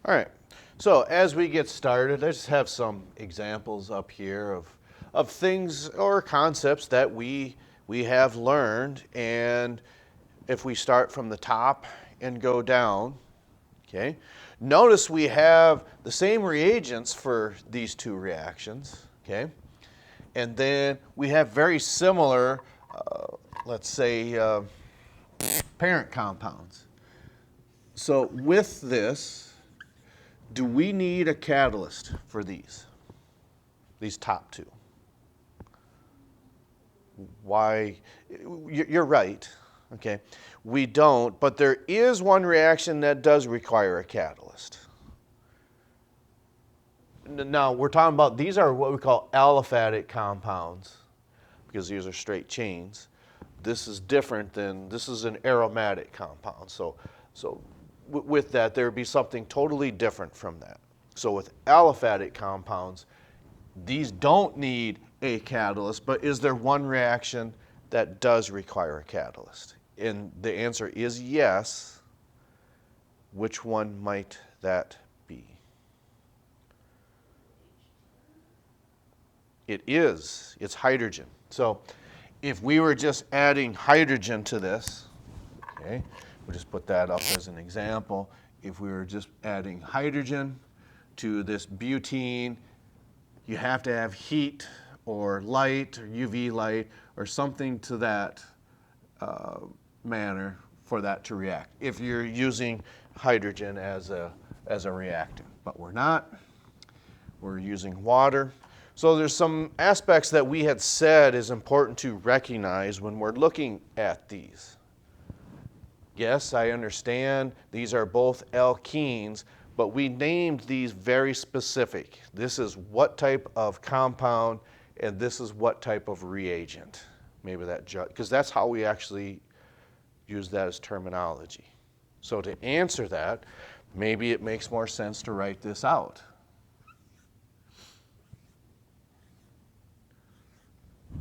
All right, so as we get started, I just have some examples up here of things or concepts that we have learned. And if we start from the top and go down, okay, notice we have the same reagents for these two reactions, okay? And then we have very similar, let's say, parent compounds. So with this, do we need a catalyst for these top two? Why? You're right, okay? We don't, but there is one reaction that does require a catalyst. Now, we're talking about, these are what we call aliphatic compounds, because these are straight chains. This is different than, this is an aromatic compound. So with that, there would be something totally different from that. So with aliphatic compounds, these don't need a catalyst, but is there one reaction that does require a catalyst? And the answer is yes. Which one might that be? It is. It's hydrogen. So if we were just adding hydrogen to this, okay, we'll just put that up as an example. If we were just adding hydrogen to this butene, you have to have heat or light or UV light or something to that manner for that to react, if you're using hydrogen as a reactant. But we're not. We're using water. So there's some aspects that we had said is important to recognize when we're looking at these. Yes, I understand these are both alkenes, but we named these very specific. This is what type of compound, and this is what type of reagent. Maybe that, because that's how we actually use that as terminology. So to answer that, maybe it makes more sense to write this out.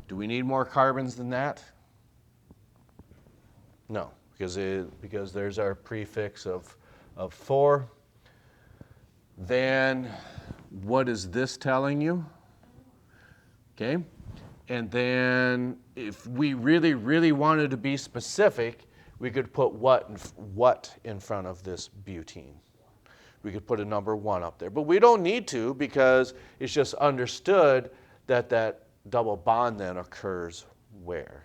Do we need more carbons than that? No, because there's our prefix of 4. Then what is this telling you? Okay, and then if we really, really wanted to be specific, we could put what in front of this butene. We could put a number 1 up there, but we don't need to, because it's just understood that that double bond then occurs where?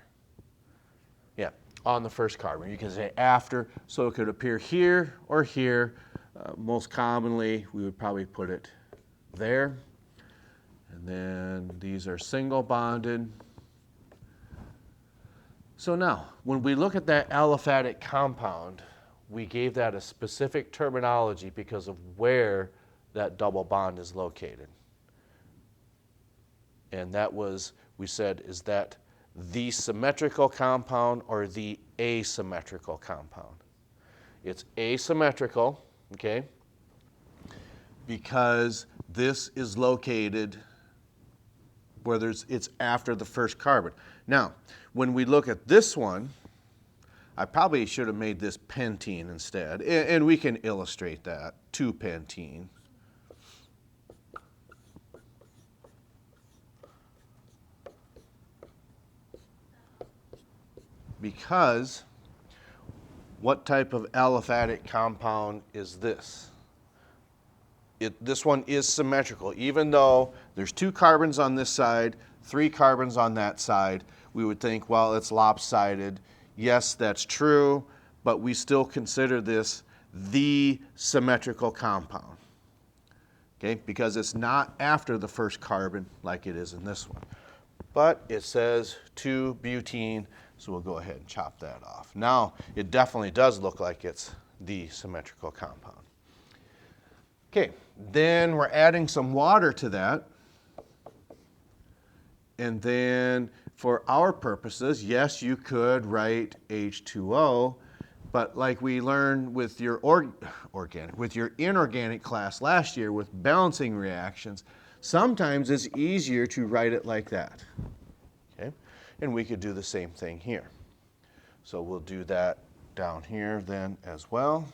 Yeah, on the first carbon. You can say after, so it could appear here or here. Most commonly, we would probably put it there. And then these are single bonded. So now, when we look at that aliphatic compound, we gave that a specific terminology because of where that double bond is located. And that was, we said, is that the symmetrical compound or the asymmetrical compound? It's asymmetrical, okay, because this is located where it's after the first carbon. Now, when we look at this one, I probably should have made this pentene instead, and we can illustrate that, 2-pentene. Because what type of aliphatic compound is this? This one is symmetrical. Even though there's 2 carbons on this side, 3 carbons on that side, we would think, well, it's lopsided. Yes, that's true, but we still consider this the symmetrical compound, okay? Because it's not after the first carbon like it is in this one. But it says 2-butene, so we'll go ahead and chop that off. Now, it definitely does look like it's the symmetrical compound. Okay, then we're adding some water to that. And then for our purposes, yes, you could write H2O, but like we learned with your inorganic class last year with balancing reactions, sometimes it's easier to write it like that. Okay? And we could do the same thing here. So we'll do that down here then as well.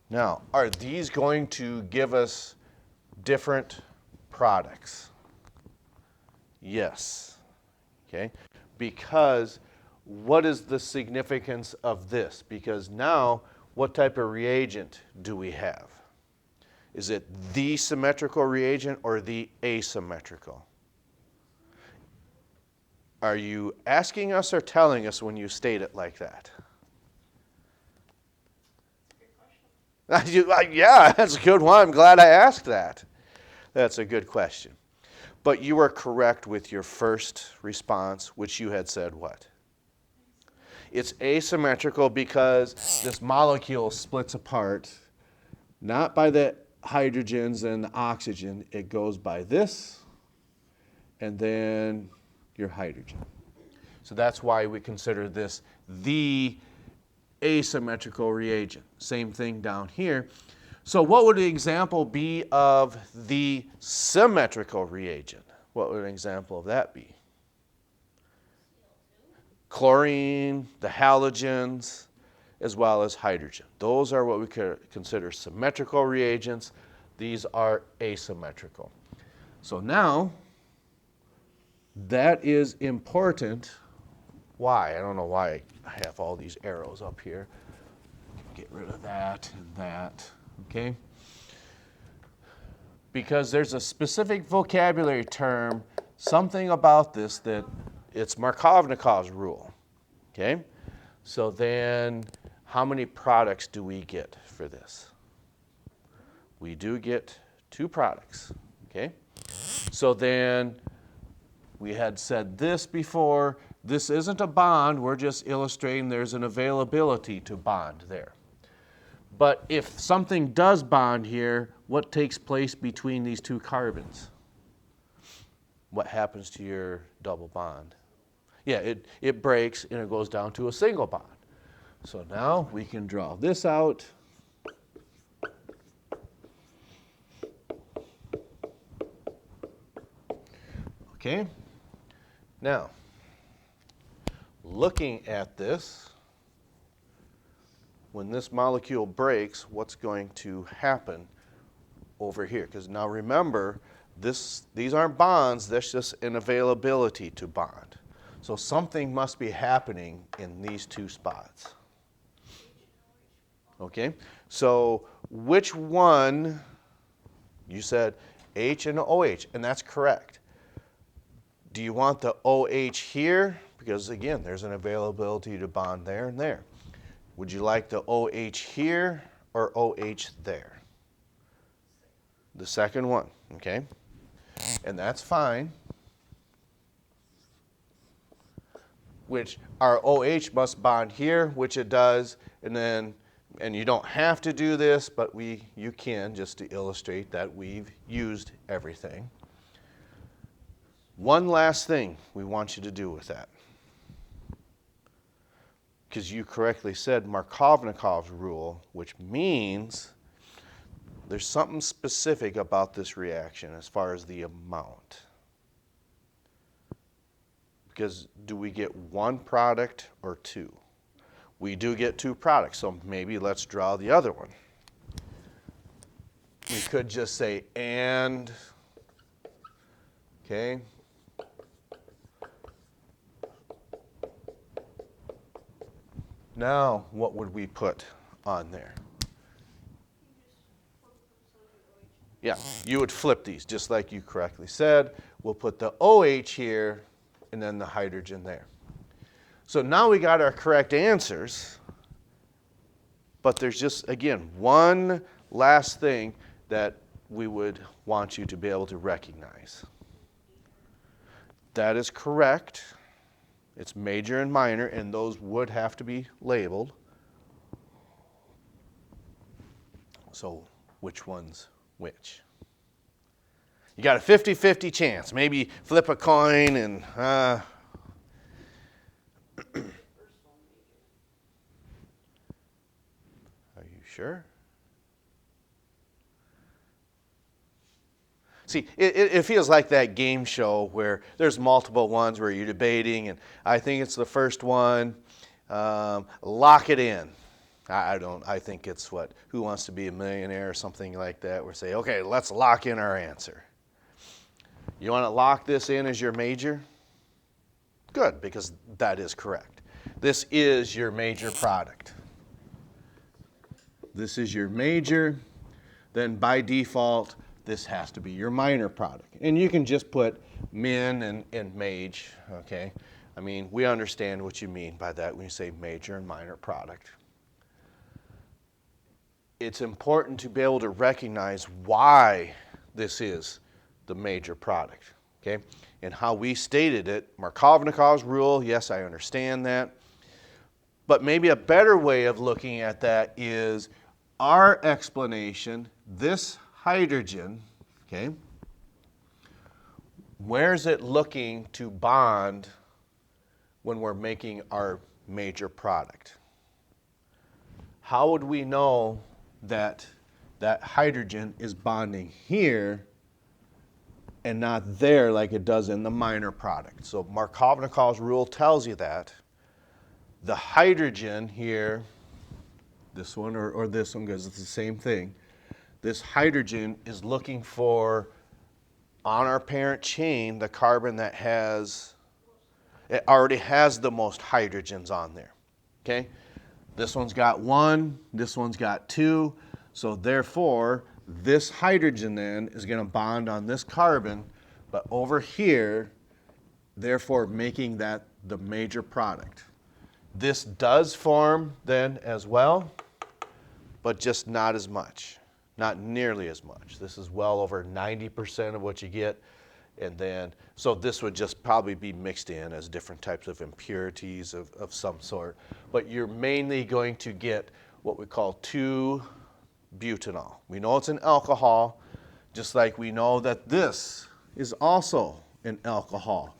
Now, are these going to give us different products? Yes. Okay? Because what is the significance of this? Because now, what type of reagent do we have? Is it the symmetrical reagent or the asymmetrical? Are you asking us or telling us when you state it like that? Yeah, that's a good one. I'm glad I asked that. That's a good question. But you are correct with your first response, which you had said what? It's asymmetrical because this molecule splits apart, not by the hydrogens and the oxygen. It goes by this, and then your hydrogen. So that's why we consider this the asymmetrical reagent. Same thing down here. So what would an example be of the symmetrical reagent? What would an example of that be? Chlorine, the halogens, as well as hydrogen. Those are what we consider symmetrical reagents. These are asymmetrical. So now, that is important. Why? I don't know why I have all these arrows up here. Get rid of that and that, okay? Because there's a specific vocabulary term, something about this that it's Markovnikov's rule, okay? So then, how many products do we get for this? We do get 2 products, okay? So then, we had said this before. This isn't a bond. We're just illustrating there's an availability to bond there. But if something does bond here, what takes place between these 2 carbons? What happens to your double bond? Yeah, it breaks and it goes down to a single bond. So now we can draw this out. Okay. Now, looking at this, when this molecule breaks, what's going to happen over here? Because now remember, these aren't bonds, that's just an availability to bond. So something must be happening in these 2 spots. Okay, so which one, you said H and OH, and that's correct. Do you want the OH here? Because again, there's an availability to bond there and there. Would you like the OH here or OH there? The second one, okay? And that's fine. Which our OH must bond here, which it does, and you don't have to do this, but you can, just to illustrate that we've used everything. One last thing we want you to do with that. Because you correctly said Markovnikov's rule, which means there's something specific about this reaction as far as the amount. Because do we get 1 product or 2? We do get 2 products, so maybe let's draw the other one. We could just say and, okay? Now, what would we put on there? Yeah, you would flip these, just like you correctly said. We'll put the OH here, and then the hydrogen there. So now we got our correct answers, but there's just, again, one last thing that we would want you to be able to recognize. That is correct. It's major and minor, and those would have to be labeled. So which one's which? You got a 50-50 chance. Maybe flip a coin and... Are you sure? See, it feels like that game show where there's multiple ones where you're debating, and I think it's the first one. Lock it in. I don't. I think it's what Who Wants to Be a Millionaire or something like that. We're saying, okay, let's lock in our answer. You want to lock this in as your major? Good, because that is correct. This is your major product. This is your major. Then by default, this has to be your minor product. And you can just put min and mage, okay? I mean, we understand what you mean by that when you say major and minor product. It's important to be able to recognize why this is the major product, okay? And how we stated it, Markovnikov's rule, yes, I understand that. But maybe a better way of looking at that is our explanation, this hydrogen, okay, where's it looking to bond when we're making our major product? How would we know that that hydrogen is bonding here and not there like it does in the minor product? So Markovnikov's rule tells you that the hydrogen here, this one or this one, because it's the same thing, this hydrogen is looking for, on our parent chain, the carbon that it already has the most hydrogens on there, okay? This one's got 1, this one's got 2, so therefore, this hydrogen then is going to bond on this carbon, but over here, therefore making that the major product. This does form then as well, but just not as much, not nearly as much. This is well over 90% of what you get. And then, so this would just probably be mixed in as different types of impurities of some sort. But you're mainly going to get what we call 2-butanol. We know it's an alcohol, just like we know that this is also an alcohol,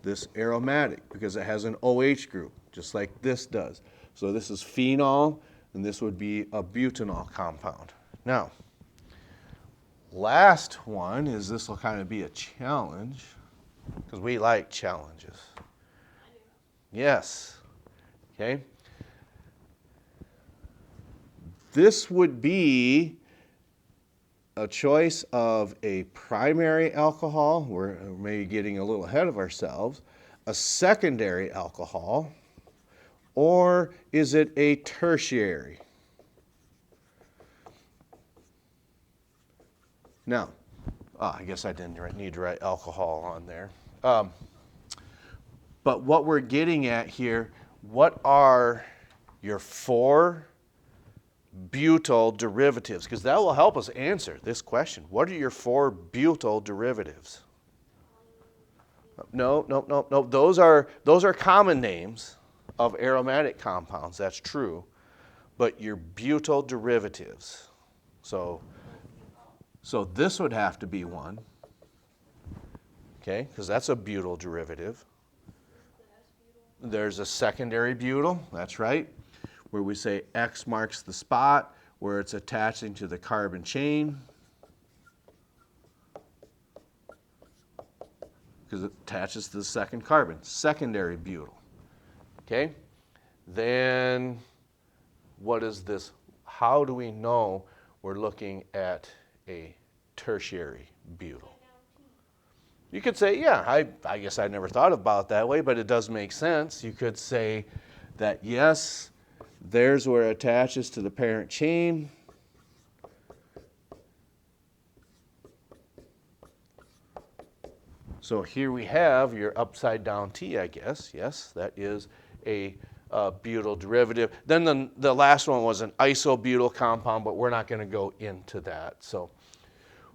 this aromatic, because it has an OH group, just like this does. So this is phenol, and this would be a butanol compound. Now, last one is, this will kind of be a challenge, because we like challenges. Yes. Okay. This would be a choice of a primary alcohol, we're maybe getting a little ahead of ourselves, a secondary alcohol, or is it a tertiary? Now, I guess I didn't need to write alcohol on there. But what we're getting at here, what are your 4 butyl derivatives? Because that will help us answer this question. What are your 4 butyl derivatives? No. Those are common names of aromatic compounds. That's true. But your butyl derivatives. So this would have to be one, okay, because that's a butyl derivative. There's a secondary butyl, that's right, where we say X marks the spot where it's attaching to the carbon chain, because it attaches to the second carbon, secondary butyl, okay? Then what is this? How do we know we're looking at a tertiary butyl? You could say, yeah, I guess I never thought about it that way, but it does make sense. You could say that, yes, there's where it attaches to the parent chain. So here we have your upside down T, I guess. Yes, that is a butyl derivative. Then the last one was an isobutyl compound, but we're not going to go into that. So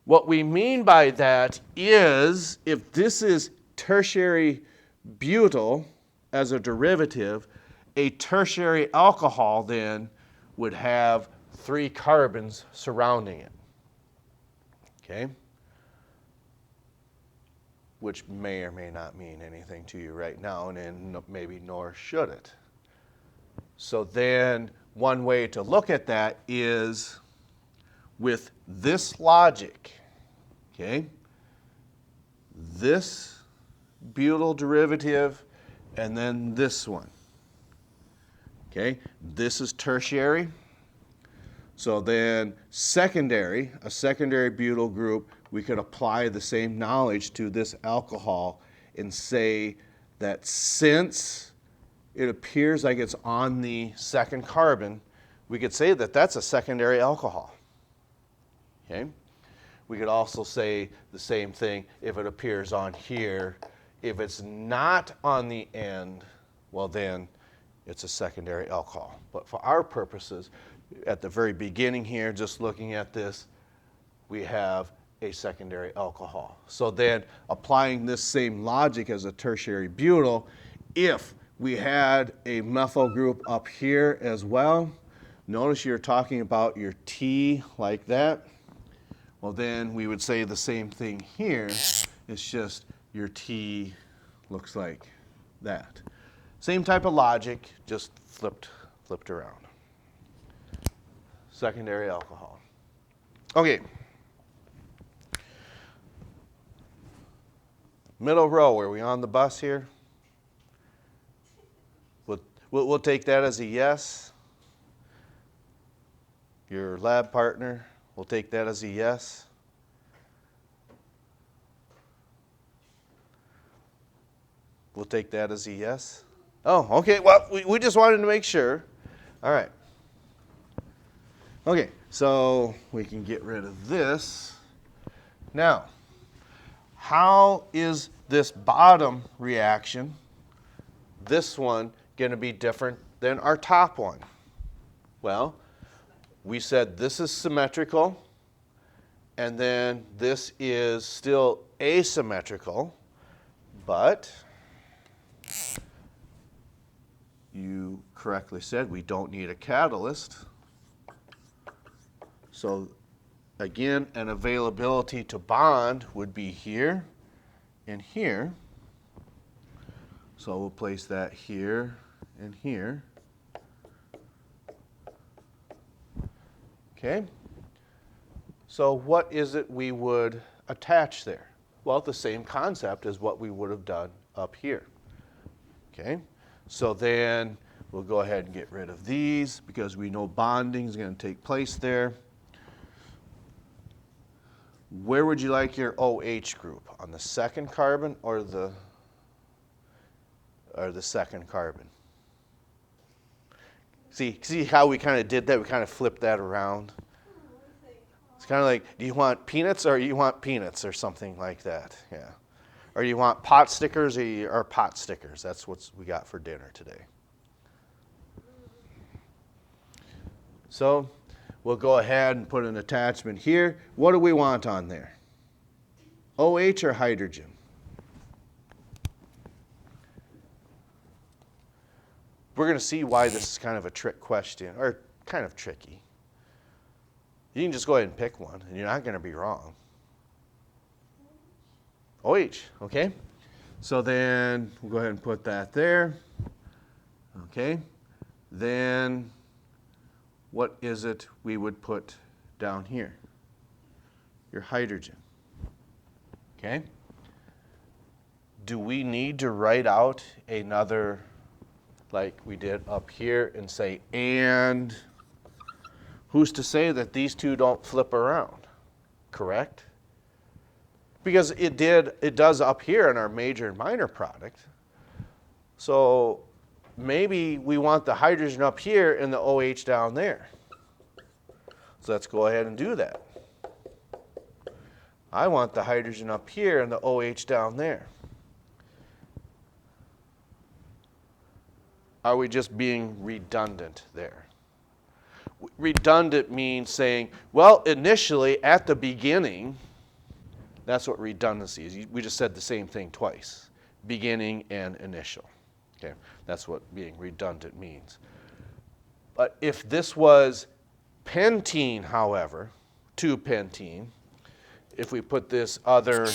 what we mean by that is, if this is tertiary butyl as a derivative, a tertiary alcohol then would have 3 carbons surrounding it, okay? Which may or may not mean anything to you right now, and maybe nor should it. So then one way to look at that is with this logic, okay? This butyl derivative and then this one. Okay, this is tertiary. So then secondary, a secondary butyl group, we could apply the same knowledge to this alcohol and say that since it appears like it's on the second carbon, we could say that that's a secondary alcohol. Okay? We could also say the same thing if it appears on here. If it's not on the end, well then it's a secondary alcohol. But for our purposes, at the very beginning here, just looking at this, we have a secondary alcohol. So then applying this same logic as a tertiary butyl, if we had a methyl group up here as well, notice you're talking about your T like that. Well, then we would say the same thing here. It's just your T looks like that. Same type of logic, just flipped around. Secondary alcohol. Okay. Middle row, are we on the bus here? We'll take that as a yes. Your lab partner, we'll take that as a yes. We'll take that as a yes. Oh, okay. Well, we just wanted to make sure. All right. Okay, so we can get rid of this. Now, how is this bottom reaction, this one, going to be different than our top one? Well, we said this is symmetrical, and then this is still asymmetrical, but you correctly said we don't need a catalyst. So again, an availability to bond would be here and here. So we'll place that here and here. Okay. So what is it we would attach there? Well, the same concept as what we would have done up here. Okay. So then we'll go ahead and get rid of these because we know bonding is going to take place there. Where would you like your OH group? On the second carbon or the second carbon? See how we kind of did that? We kind of flipped that around. It's kind of like, do you want peanuts or you want peanuts or something like that? Yeah. Or you want pot stickers or pot stickers? That's what we got for dinner today. So we'll go ahead and put an attachment here. What do we want on there? OH or hydrogen? We're going to see why this is kind of a trick question, or kind of tricky. You can just go ahead and pick one, and you're not going to be wrong. OH, okay? So then we'll go ahead and put that there. Okay? Then what is it we would put down here? Your hydrogen. Okay? Do we need to write out another, like we did up here, and say, and who's to say that these two don't flip around? Correct? Because it does up here in our major and minor product. So maybe we want the hydrogen up here and the OH down there. So let's go ahead and do that. I want the hydrogen up here and the OH down there. Are we just being redundant there? Redundant means saying, well, initially, at the beginning, that's what redundancy is. We just said the same thing twice, beginning and initial. Okay, that's what being redundant means. But if this was pentene, however, 2-pentene, if we put this other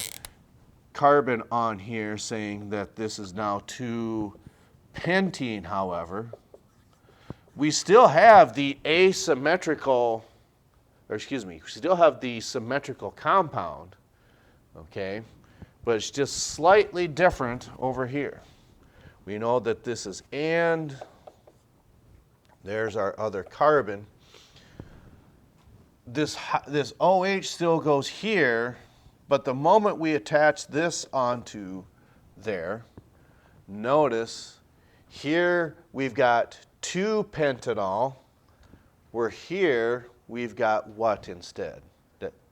carbon on here saying that this is now 2-pentene, however, we still have the asymmetrical, or excuse me, we still have the symmetrical compound, okay, but it's just slightly different over here. We know that this is and There's our other carbon. This OH still goes here, but the moment we attach this onto there, notice here we've got 2 pentanol, where here we've got what instead?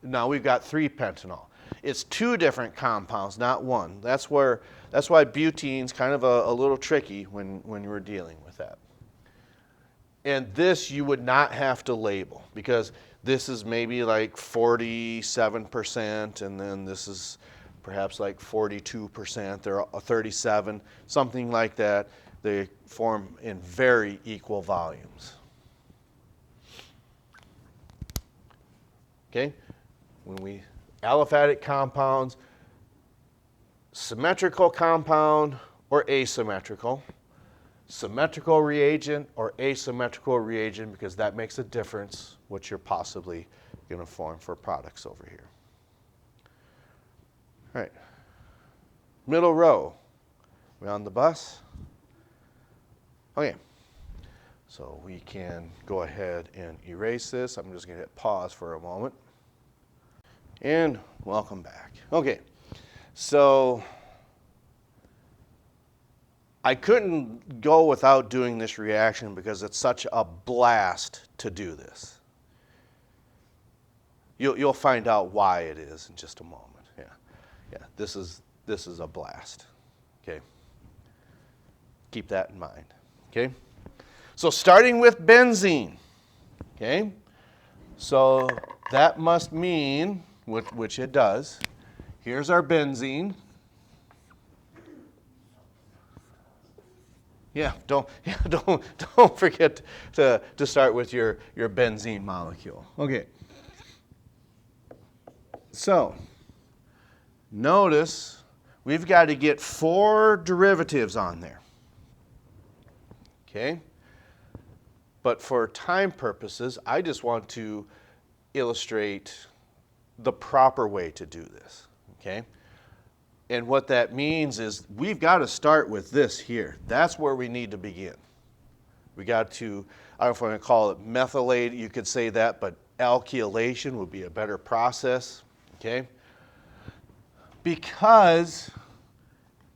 Now we've got 3 pentanol. It's 2 different compounds, not 1. That's why butene's kind of a little tricky when we're dealing with that. And this you would not have to label, because this is maybe like 47%, and then this is perhaps like 42%, or 37, something like that. They form in very equal volumes. Okay? When we aliphatic compounds, symmetrical compound or asymmetrical, symmetrical reagent or asymmetrical reagent, because that makes a difference what you're possibly going to form for products over here. All right. Middle row. We on the bus? Okay. So we can go ahead and erase this. I'm just going to hit pause for a moment. And welcome back. Okay. So I couldn't go without doing this reaction because it's such a blast to do this. You'll find out why it is in just a moment. Yeah. This is a blast. Okay. Keep that in mind. Okay. So starting with benzene. Okay. So that must mean, which it does. Here's our benzene. Yeah, don't forget to start with your benzene molecule. Okay. So, notice we've got to get 4 derivatives on there. Okay? But for time purposes, I just want to illustrate the proper way to do this. Okay? And what that means is we've got to start with this here. That's where we need to begin. We got to, I don't know if I'm going to call it methylate, you could say that, but alkylation would be a better process. Okay? Because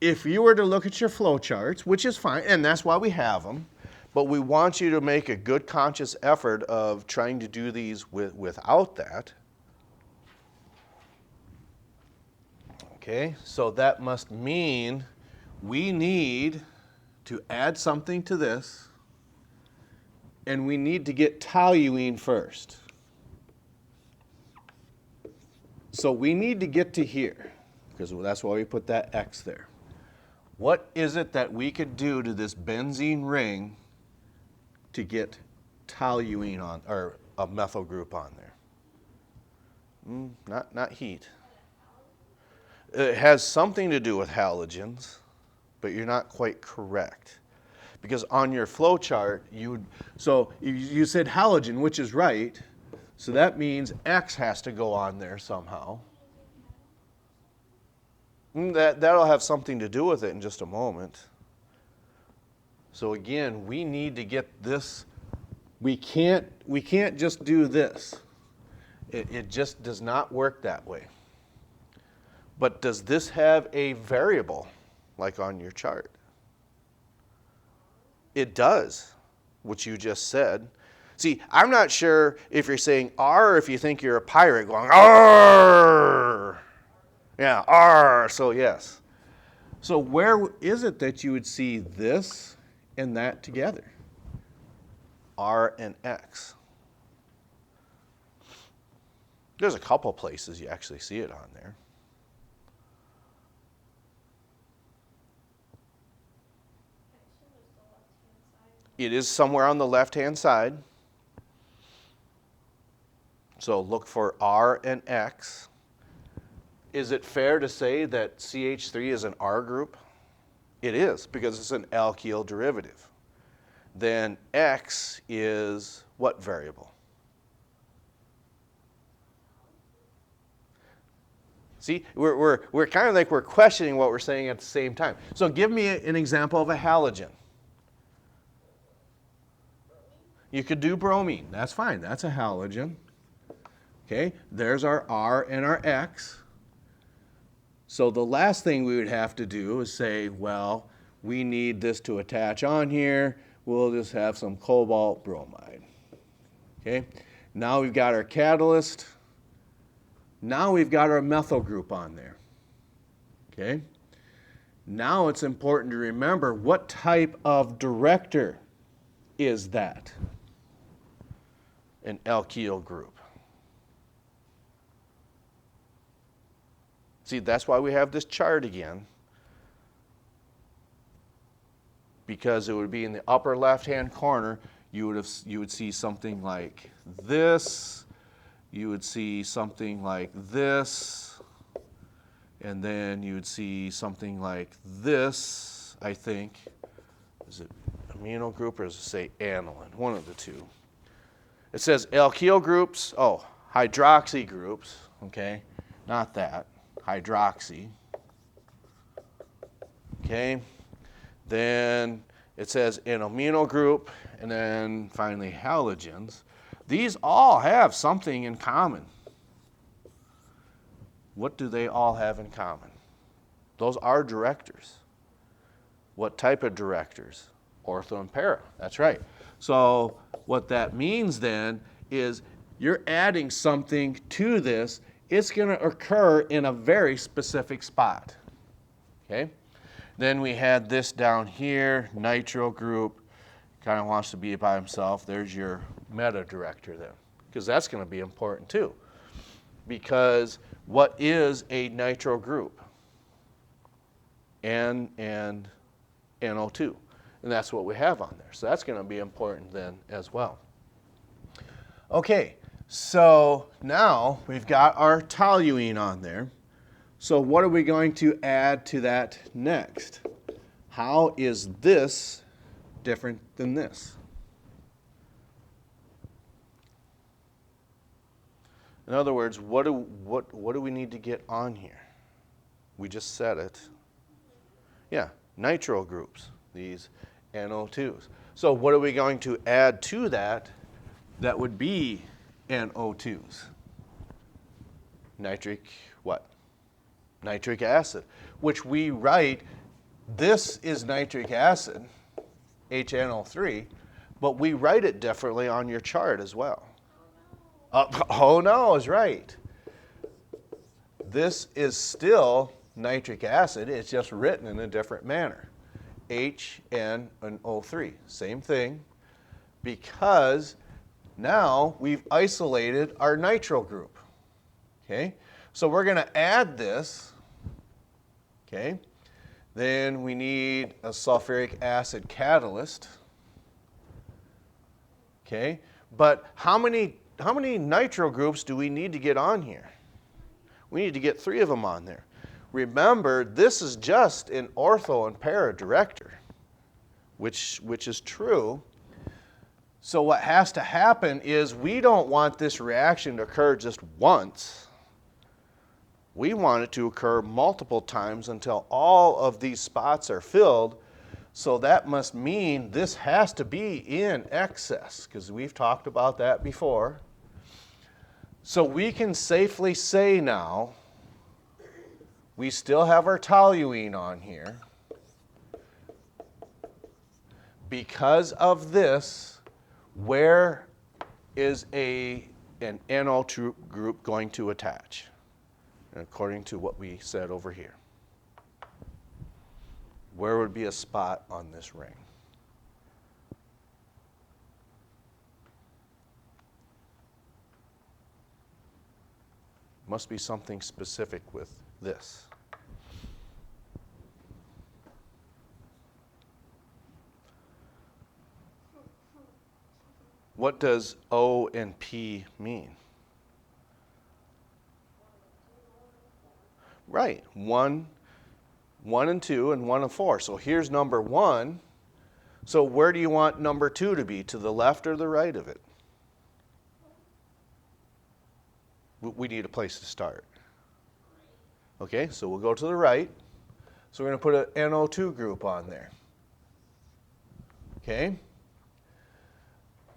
if you were to look at your flow charts, which is fine, and that's why we have them, but we want you to make a good conscious effort of trying to do these without that. Okay, so that must mean we need to add something to this, and we need to get toluene first. So we need to get to here, because that's why we put that X there. What is it that we could do to this benzene ring to get toluene on, or a methyl group on there? Not heat. It has something to do with halogens, but you're not quite correct. Because on your flow chart, you said halogen, which is right, so that means X has to go on there somehow. That'll have something to do with it in just a moment. So again, we need to get this. We can't just do this. It just does not work that way. But does this have a variable, like on your chart? It does, which you just said. See, I'm not sure if you're saying R or if you think you're a pirate going, R. Yeah, R, so yes. So where is it that you would see this and that together? R and X. There's a couple places you actually see it on there. It is somewhere on the left-hand side. So look for R and X. Is it fair to say that CH3 is an R group? It is, because it's an alkyl derivative. Then X is what variable? See, we're kind of like we're questioning what we're saying at the same time. So give me an example of a halogen. You could do bromine. That's fine. That's a halogen. Okay, there's our R and our X. So the last thing we would have to do is say, well, we need this to attach on here. We'll just have some cobalt bromide. Okay, now we've got our catalyst. Now we've got our methyl group on there. Okay, now it's important to remember what type of director is that? An alkyl group. See, that's why we have this chart again, because it would be in the upper left-hand corner. You would see something like this. You would see something like this, and then you would see something like this. I think, is it amino group or does it say aniline? One of the two. It says alkyl groups. Oh, hydroxy groups. Okay, not that. Hydroxy. Okay, then it says an amino group, and then finally halogens. These all have something in common. What do they all have in common? Those are directors. What type of directors? Ortho and para. That's right. So what that means then is you're adding something to this. It's going to occur in a very specific spot. Okay? Then we had this down here, nitro group, kind of wants to be by himself. There's your meta director then, because that's going to be important too. Because what is a nitro group? N and NO2. And that's what we have on there. So that's going to be important then as well. Okay. So now we've got our toluene on there. So what are we going to add to that next? How is this different than this? In other words, what do we need to get on here? We just said it. Yeah, nitro groups, these NO2s. So what are we going to add to that that would be NO2s? Nitric what? Nitric acid, which we write, this is nitric acid, HNO3, but we write it differently on your chart as well. Oh no is right. This is still nitric acid, it's just written in a different manner. HNO3, same thing, because now we've isolated our nitro group. Okay, so we're going to add this. Okay, then we need a sulfuric acid catalyst. Okay, but how many nitro groups do we need to get on here? We need to get 3 of them on there. Remember, this is just an ortho and para director, which is true. So what has to happen is we don't want this reaction to occur just once. We want it to occur multiple times until all of these spots are filled. So that must mean this has to be in excess, because we've talked about that before. So we can safely say now, we still have our toluene on here. Because of this, where is an NO2 group going to attach? According to what we said over here. Where would be a spot on this ring? Must be something specific with this. What does O and P mean? Right, 1 and 2 and 1 and 4. So here's number 1. So where do you want number 2 to be? To the left or the right of it? We need a place to start. Okay, so we'll go to the right. So we're going to put an NO2 group on there. Okay.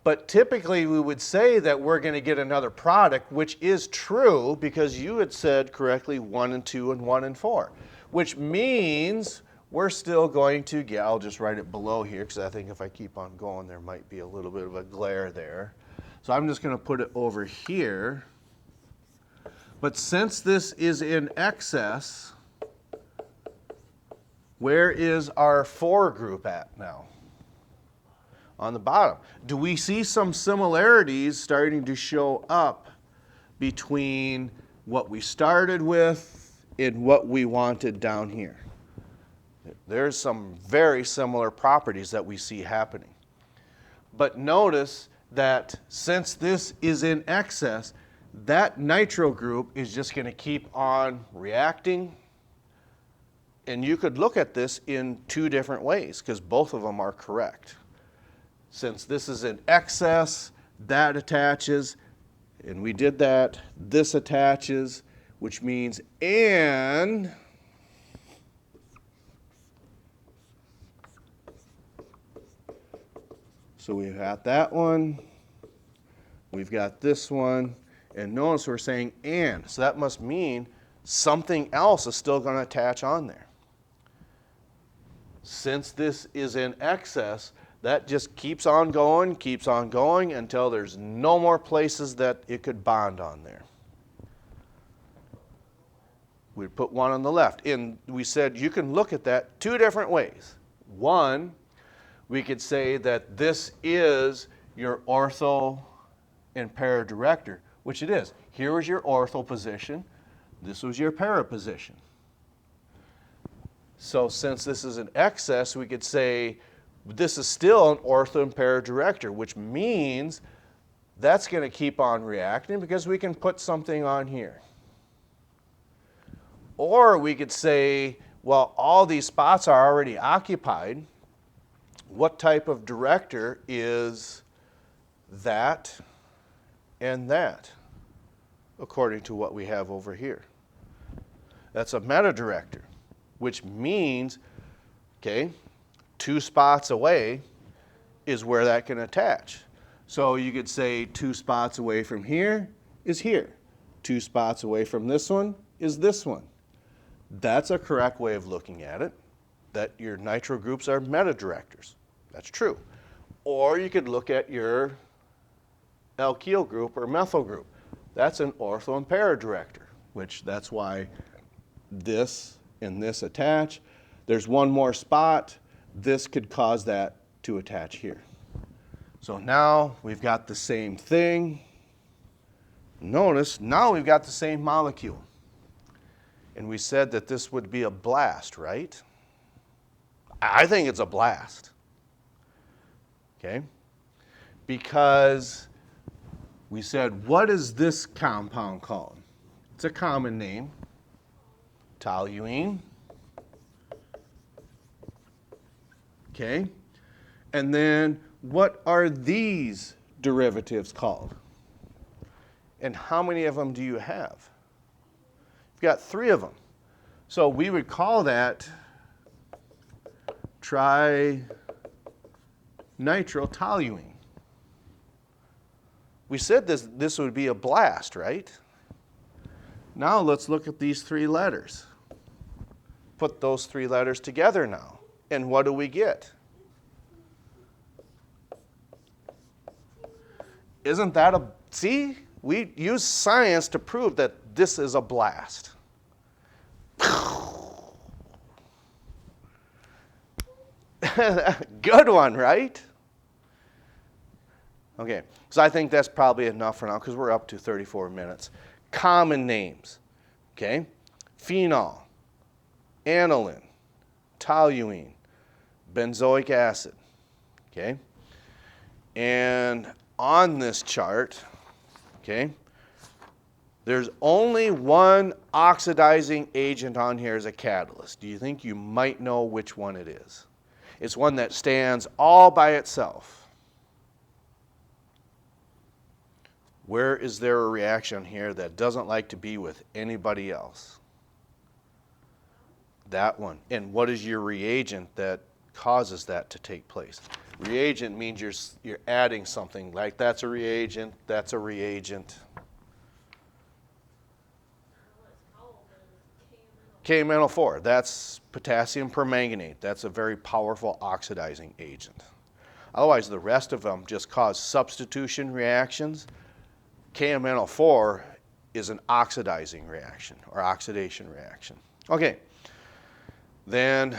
But typically we would say that we're going to get another product, which is true because you had said correctly 1 and 2 and 1 and 4, which means we're still going to get, I'll just write it below here because I think if I keep on going there might be a little bit of a glare there. So I'm just going to put it over here. But since this is in excess, where is our 4 group at now? On the bottom. Do we see some similarities starting to show up between what we started with and what we wanted down here? There's some very similar properties that we see happening. But notice that since this is in excess, that nitro group is just going to keep on reacting. And you could look at this in 2 different ways because both of them are correct. Since this is in excess, that attaches, and we did that, this attaches, which means and so we've got that one, we've got this one, and notice we're saying and, so that must mean something else is still going to attach on there. Since this is in excess, that just keeps on going until there's no more places that it could bond on there. We'd put 1 on the left. And we said you can look at that 2 different ways. One, we could say that this is your ortho and para director, which it is. Here was your ortho position. This was your para position. So since this is an excess, we could say this is still an ortho and para director, which means that's going to keep on reacting because we can put something on here. Or we could say, well, all these spots are already occupied. What type of director is that and that, according to what we have over here? That's a meta director, which means, okay, 2 spots away is where that can attach. So you could say 2 spots away from here is here. 2 spots away from this one is this one. That's a correct way of looking at it, that your nitro groups are meta directors. That's true. Or you could look at your alkyl group or methyl group. That's an ortho and para director, which that's why this and this attach. There's one more spot. This could cause that to attach here. So now we've got the same thing. Notice now we've got the same molecule. And we said that this would be a blast, right? I think it's a blast. Okay? Because we said, what is this compound called? It's a common name. Toluene. Okay? And then what are these derivatives called? And how many of them do you have? You've got 3 of them. So we would call that trinitroptoluene. We said this would be a blast, right? Now let's look at these 3 letters. Put those 3 letters together now. And what do we get? Isn't that a, see? We use science to prove that this is a blast. Good one, right? Okay, so I think that's probably enough for now because we're up to 34 minutes. Common names, okay? Phenol, aniline, toluene, benzoic acid, okay? And on this chart, okay, there's only one oxidizing agent on here as a catalyst. Do you think you might know which one it is? It's one that stands all by itself. Where is there a reaction here that doesn't like to be with anybody else? That one. And what is your reagent that causes that to take place? Reagent means you're adding something, like that's a reagent, that's a reagent. KMnO4, that's potassium permanganate. That's a very powerful oxidizing agent. Otherwise, the rest of them just cause substitution reactions. KMnO4 is an oxidizing reaction or oxidation reaction. Okay, then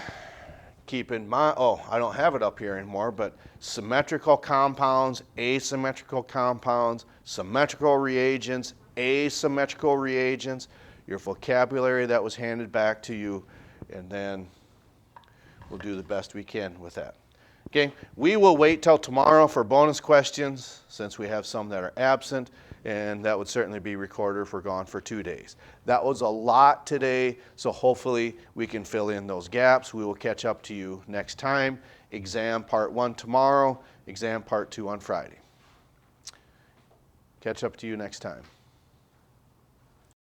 keep in mind, oh, I don't have it up here anymore, but symmetrical compounds, asymmetrical compounds, symmetrical reagents, asymmetrical reagents, your vocabulary that was handed back to you, and then we'll do the best we can with that. Okay, we will wait till tomorrow for bonus questions since we have some that are absent, and that would certainly be recorded if we're gone for 2 days. That was a lot today, so hopefully we can fill in those gaps. We will catch up to you next time. Exam part 1 tomorrow, exam part 2 on Friday. Catch up to you next time.